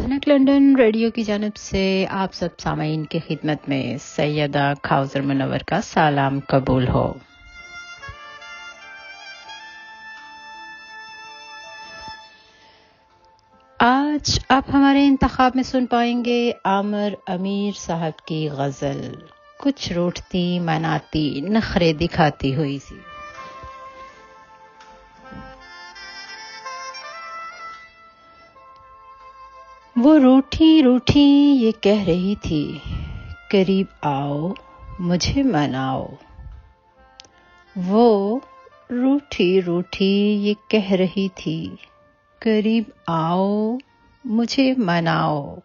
कनक London radio की जानब से आप सब सामीन की खिदमत में सैयदा खाउजर मुनव्वर का सलाम कबूल हो। आज आप हमारे इंतखाब में सुन पाएंगे आमिर अमीर साहब की गज़ल कुछ रूठती मनाती नखरे दिखाती हुई सी। वो रूठी रूठी ये कह रही थी, करीब आओ मुझे मनाओ। वो रूठी रूठी ये कह रही थी, करीब आओ मुझे मनाओ।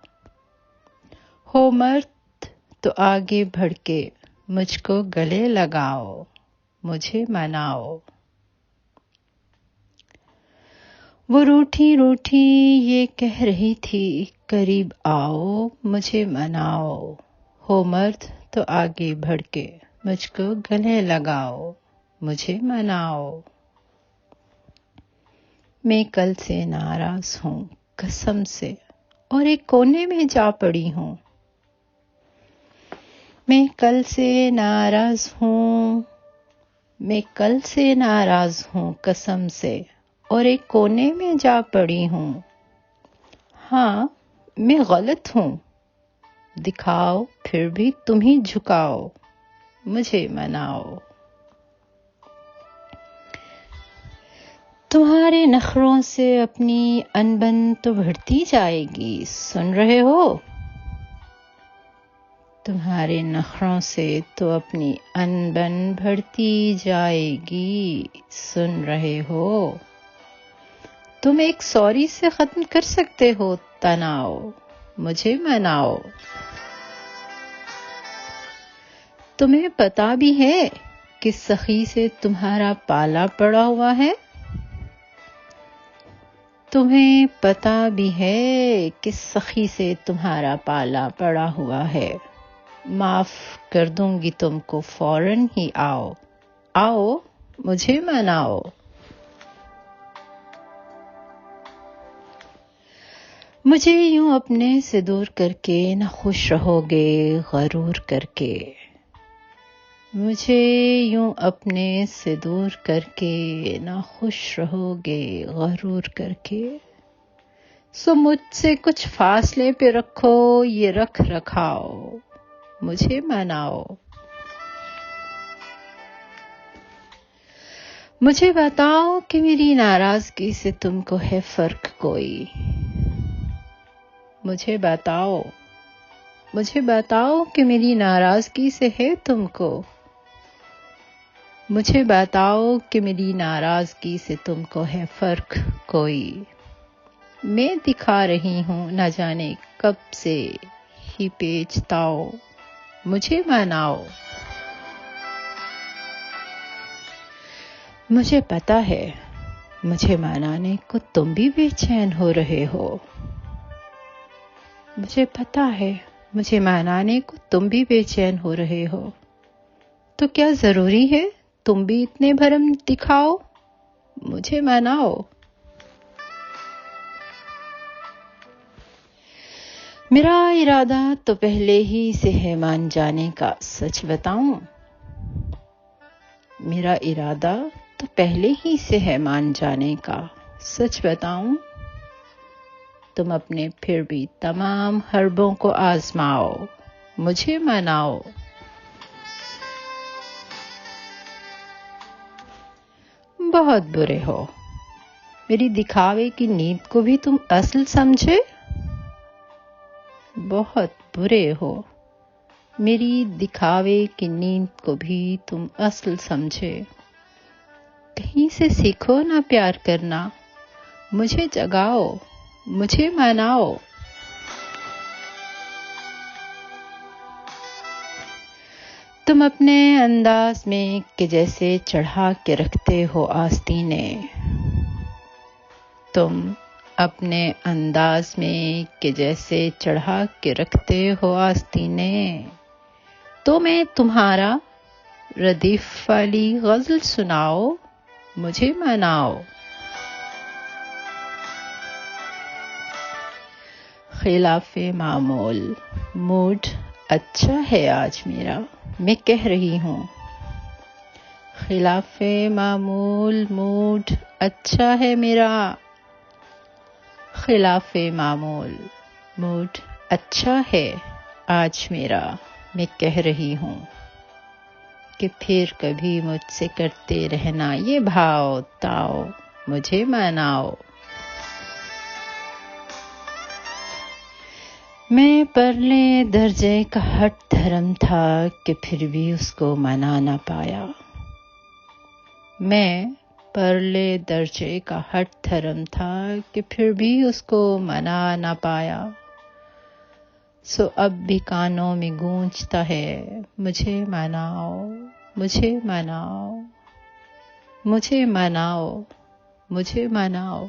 हो मर्द तो आगे बढ़ के मुझको गले लगाओ, मुझे मनाओ। वो रूठी रूठी ये कह रही थी, करीब आओ मुझे मनाओ। हो मर्द तो आगे बढ़ के मुझको गले लगाओ, मुझे मनाओ। मैं कल से नाराज हूँ कसम से और एक कोने में जा पड़ी हूँ। मैं कल से नाराज हूँ कसम से और एक कोने में जा पड़ी हूँ। हाँ मैं गलत हूँ, दिखाओ फिर भी तुम ही झुकाओ, मुझे मनाओ। तुम्हारे नखरों से अपनी अनबन तो बढ़ती जाएगी, सुन रहे हो? तुम्हारे नखरों से तो अपनी अनबन बढ़ती जाएगी, सुन रहे हो? तुम एक सॉरी से खत्म कर सकते हो तनाव, मुझे मनाओ। तुम्हें पता भी है कि सखी से तुम्हारा पाला पड़ा हुआ है? तुम्हें पता भी है कि सखी से तुम्हारा पाला पड़ा हुआ है। माफ कर दूंगी तुमको फौरन ही, आओ आओ मुझे मनाओ। मुझे यूं अपने से दूर करके न खुश रहोगे गरूर करके। मुझे यूं अपने से दूर करके न खुश रहोगे गरूर करके। सो मुझसे कुछ फासले पे रखो ये रख रखाओ, मुझे मनाओ। मुझे बताओ कि मेरी नाराजगी से तुमको है फर्क कोई। मुझे बताओ कि मेरी नाराजगी से है तुमको। मुझे बताओ कि मेरी नाराजगी से तुमको है फर्क कोई। मैं दिखा रही हूँ न जाने कब से ही पेचताओ, मुझे मनाओ। मुझे पता है मुझे मनाने को तुम भी बेचैन हो रहे हो। मुझे पता है मुझे मनाने को तुम भी बेचैन हो रहे हो। तो क्या जरूरी है तुम भी इतने भरम दिखाओ, मुझे मनाओ। मेरा इरादा तो पहले ही से है मान जाने का, सच बताऊं। मेरा इरादा तो पहले ही से है मान जाने का, सच बताऊं। तुम अपने फिर भी तमाम हरबों को आजमाओ, मुझे मनाओ। बहुत बुरे हो, मेरी दिखावे की नींद को भी तुम असल समझे। बहुत बुरे हो, मेरी दिखावे की नींद को भी तुम असल समझे। कहीं से सीखो ना प्यार करना, मुझे जगाओ, मुझे मनाओ। तुम अपने अंदाज में कि जैसे चढ़ा के रखते हो आस्तीने। तुम अपने अंदाज में कि जैसे चढ़ा के रखते हो आस्तीने। तो मैं तुम्हारा रदीफ वाली गजल सुनाओ, मुझे मनाओ। خلاف معمول موڈ اچھا ہے آج میرا، میں کہہ رہی ہوں خلاف معمول موڈ اچھا ہے میرا، خلاف معمول موڈ اچھا ہے آج میرا، میں کہہ رہی ہوں کہ پھر کبھی مجھ سے کرتے رہنا یہ بھاؤ تاؤ، مجھے مناؤ۔ میں پرلے درجے کا ہٹ دھرم تھا کہ پھر بھی اس کو منا نہ پایا، میں پرلے درجے کا ہٹ دھرم تھا کہ پھر بھی اس کو منا نہ پایا، سو اب بھی کانوں میں گونجتا ہے مجھے مناؤ، مجھے مناؤ، مجھے مناؤ، مجھے مناؤ۔